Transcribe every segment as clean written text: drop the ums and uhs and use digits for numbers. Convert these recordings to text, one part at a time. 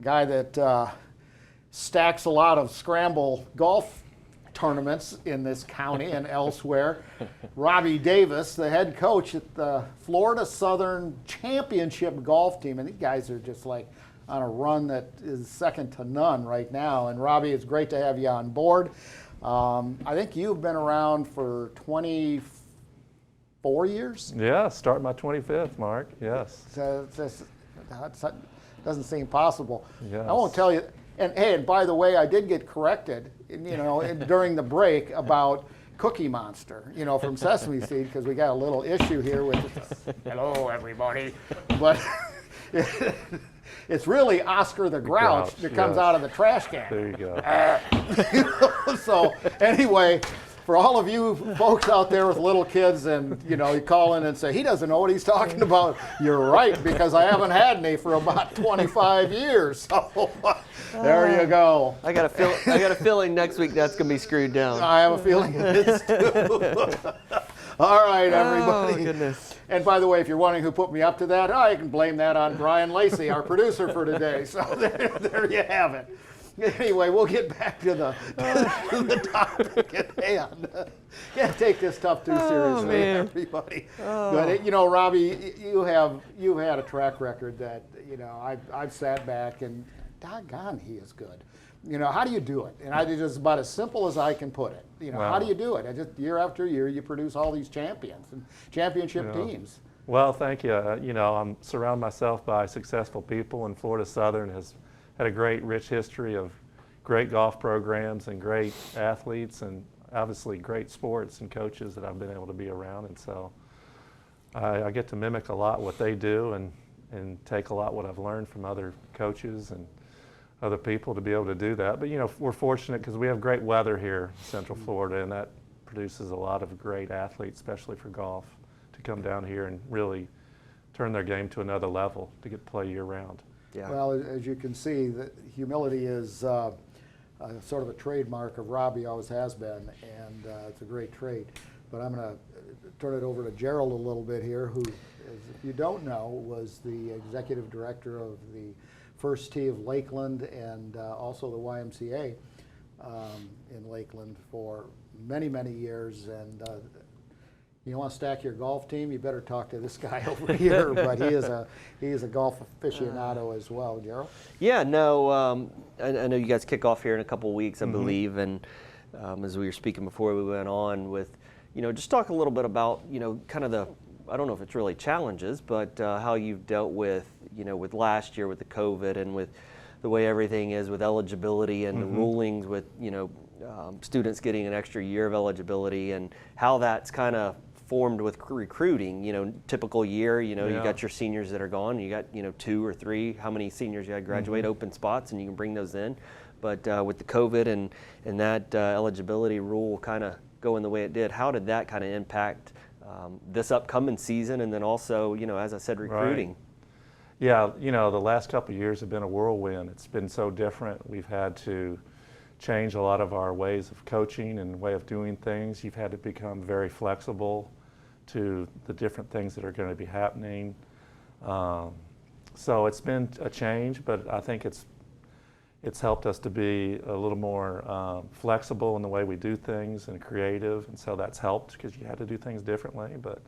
guy that stacks a lot of scramble golf tournaments in this county and elsewhere. Robbie Davis, the head coach at the Florida Southern Championship golf team. And these guys are just like on a run that is second to none right now. And Robbie, it's great to have you on board. I think you've been around for 24 years? Yeah, starting my 25th, Mark, yes. That doesn't seem possible. Yes. I won't tell you. And hey, and by the way, I did get corrected, during the break about Cookie Monster, from Sesame Seed, because we got a little issue here with hello everybody, but it's really Oscar the Grouch that comes out of the trash can. There you go. So anyway, for all of you folks out there with little kids and, you call in and say, he doesn't know what he's talking about, you're right, because I haven't had any for about 25 years. So there you go. I got a feeling next week that's going to be screwed down. I have a feeling it is too. All right, everybody. Oh, goodness. And by the way, if you're wondering who put me up to that, I can blame that on Brian Lacey, our producer for today. So there you have it. Anyway, we'll get back to the topic at hand. Can't take this stuff too seriously, everybody. But Robbie, you've had a track record that I've sat back and doggone, he is good. How do you do it? And it's just about as simple as I can put it. Wow. How do you do it? Year after year, you produce all these champions and championship teams. Well, thank you. I'm surrounded myself by successful people, and Florida Southern has had a great, rich history of great golf programs and great athletes and obviously great sports and coaches that I've been able to be around. And so I get to mimic a lot what they do and take a lot what I've learned from other coaches and other people to be able to do that. But we're fortunate because we have great weather here in Central Florida, and that produces a lot of great athletes, especially for golf, to come down here and really turn their game to another level to get to play year round. Yeah. Well, as you can see, humility is sort of a trademark of Robbie, always has been, and it's a great trait. But I'm going to turn it over to Gerald a little bit here, who, if you don't know, was the executive director of the First Tee of Lakeland and also the YMCA in Lakeland for many, many years. And you want to stack your golf team, you better talk to this guy over here. But he is a golf aficionado as well. Gerald? Yeah, no, I know you guys kick off here in a couple of weeks, I believe. And as we were speaking before we went on with, just talk a little bit about, kind of the, I don't know if it's really challenges, but how you've dealt with, with last year with the COVID and with the way everything is with eligibility and the rulings with, students getting an extra year of eligibility and how that's kind of formed with recruiting, typical year, you got your seniors that are gone, you got, 2 or 3, how many seniors you had graduate, open spots, and you can bring those in. But with the COVID and that eligibility rule kind of going the way it did, how did that kind of impact this upcoming season, and then also, as I said, recruiting? Right. Yeah, the last couple of years have been a whirlwind. It's been so different. We've had to change a lot of our ways of coaching and way of doing things. You've had to become very flexible to the different things that are going to be happening. So it's been a change, but I think it's helped us to be a little more flexible in the way we do things and creative, and so that's helped because you had to do things differently. But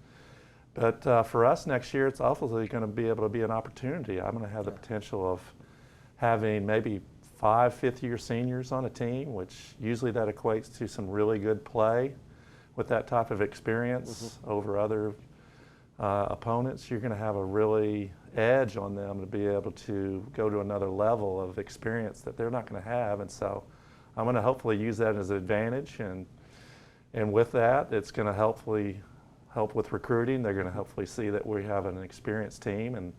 for us next year, it's obviously going to be able to be an opportunity. I'm going to have the potential of having maybe 5 fifth-year seniors on a team, which usually that equates to some really good play with that type of experience over other opponents. You're going to have a really edge on them to be able to go to another level of experience that they're not going to have. And so I'm going to hopefully use that as an advantage. And with that, it's going to hopefully help with recruiting. They're going to hopefully see that we have an experienced team and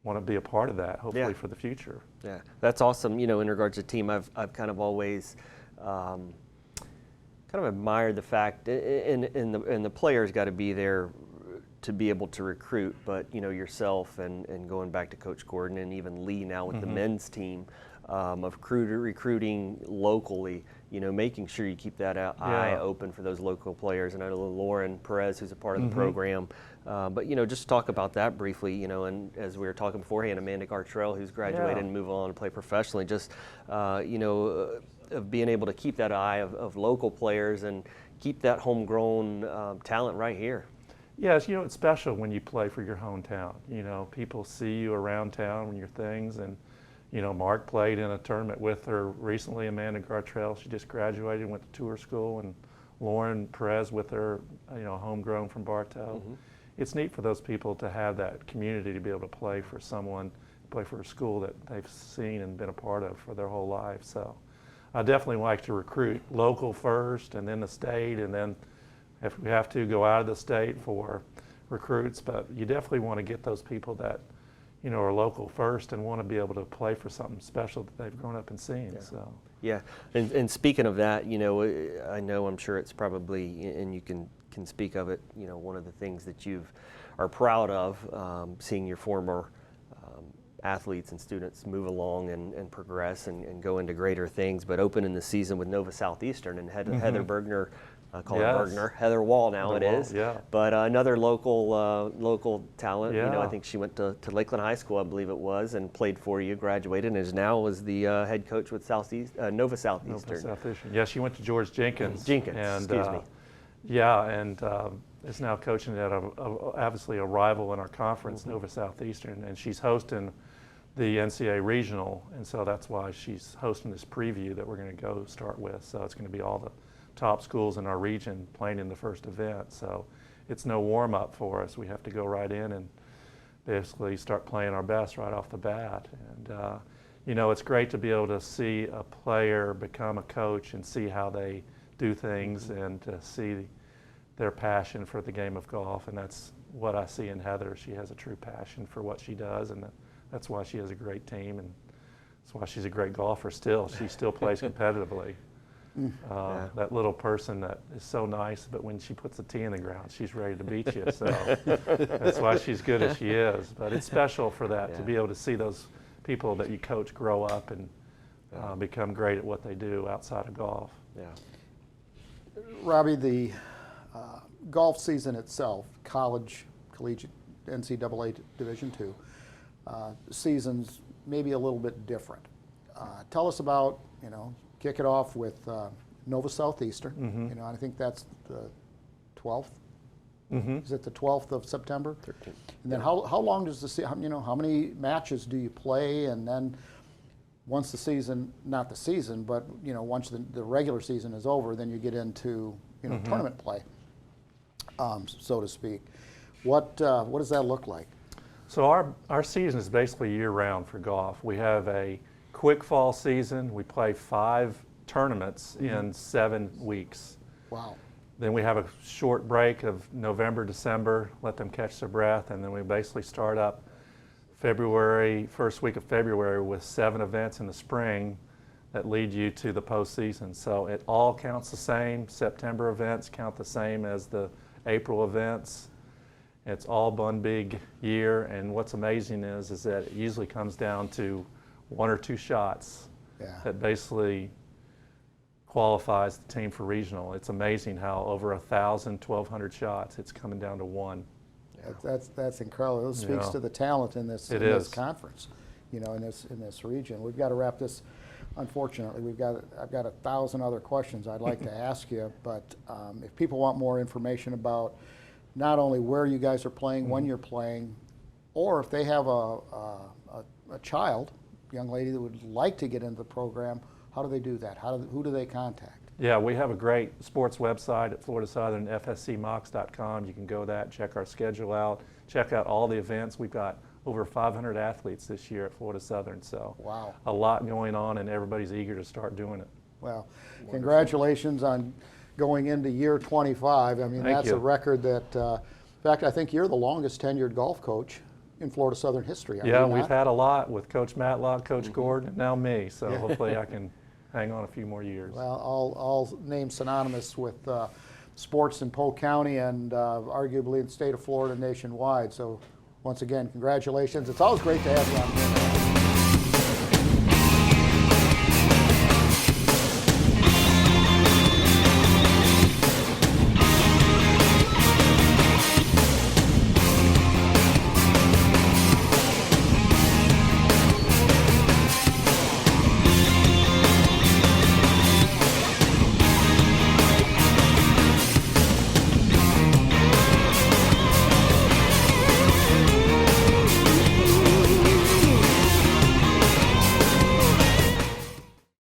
want to be a part of that, hopefully, for the future. Yeah, that's awesome. In regards to team, I've kind of always kind of admired the fact, and the players got to be there to be able to recruit, but yourself and going back to Coach Gordon and even Lee now with the men's team of recruiting locally making sure you keep that eye open for those local players. And I know Lauren Perez, who's a part of the program, but just talk about that briefly. And as we were talking beforehand, Amanda Gartrell, who's graduated and moved on to play professionally, just of being able to keep that eye of local players and keep that homegrown talent right here. Yes, it's special when you play for your hometown. People see you around town when your things, and Mark played in a tournament with her recently, Amanda Gartrell. She just graduated and went to tour school, and Lauren Perez with her, homegrown from Bartow. It's neat for those people to have that community to be able to play for someone, play for a school that they've seen and been a part of for their whole life. So I definitely like to recruit local first, and then the state, and then if we have to, go out of the state for recruits. But you definitely want to get those people that are local first and want to be able to play for something special that they've grown up and seen. Yeah. So yeah, and speaking of that, I'm sure it's probably, and you can speak of it, one of the things that you are proud of, seeing your former athletes and students move along and progress and go into greater things, but opening the season with Nova Southeastern and Heather Bergner. Call her Bergner, Heather Wall now it is. Yeah. But another local talent. Yeah. I think she went to Lakeland High School, I believe it was, and played for you, graduated, and is now the head coach with Nova Southeastern. Yeah, she went to George Jenkins. Excuse me. Yeah, and is now coaching at obviously a rival in our conference, Nova Southeastern, and she's hosting the NCAA regional, and so that's why she's hosting this preview that we're going to go start with. So it's going to be all the top schools in our region playing in the first event. So it's no warm-up for us. We have to go right in and basically start playing our best right off the bat. And it's great to be able to see a player become a coach and see how they do things and to see their passion for the game of golf. And that's what I see in Heather. She has a true passion for what she does, and that's why she has a great team, and that's why she's a great golfer still. She still plays competitively. That little person that is so nice, but when she puts the tee in the ground, she's ready to beat you. So that's why she's good as she is. But it's special for that, to be able to see those people that you coach grow up and become great at what they do outside of golf. Yeah. Robbie, the golf season itself, college, collegiate, NCAA Division II, seasons maybe a little bit different. Tell us about, kick it off with Nova Southeastern. I think that's the 12th. Is it the 12th of September? 13th. And then how long does how many matches do you play? And then once the season, not the season, but once the regular season is over, then you get into tournament play, so to speak. What does that look like? So our season is basically year-round for golf. We have a quick fall season. We play 5 tournaments in 7 weeks. Wow. Then we have a short break of November, December, let them catch their breath, and then we basically start up first week of February with 7 events in the spring that lead you to the postseason. So it all counts the same. September events count the same as the April events. It's all one big year, and what's amazing is that it usually comes down to 1 or 2 shots that basically qualifies the team for regional. It's amazing how over 1,000, 1,200 shots, it's coming down to 1. That's incredible. It speaks to the talent in this conference, in this region. We've got to wrap this. Unfortunately, I've got 1,000 other questions I'd like to ask you, but if people want more information about not only where you guys are playing, when you're playing, or if they have a child, young lady that would like to get into the program, how do they do that? Who do they contact? Yeah, we have a great sports website at Florida Southern, fscmox.com. You can go that, check our schedule out, check out all the events. We've got over 500 athletes this year at Florida Southern, so wow, a lot going on, and everybody's eager to start doing it. Well, congratulations on going into year 25. I mean, that's a record that, in fact, I think you're the longest tenured golf coach in Florida Southern history. Yeah, we've had a lot with Coach Matlock, Coach Gordon, and now me, so hopefully I can hang on a few more years. Well, all names synonymous with sports in Polk County and arguably in the state of Florida nationwide. So once again, congratulations. It's always great to have you on here.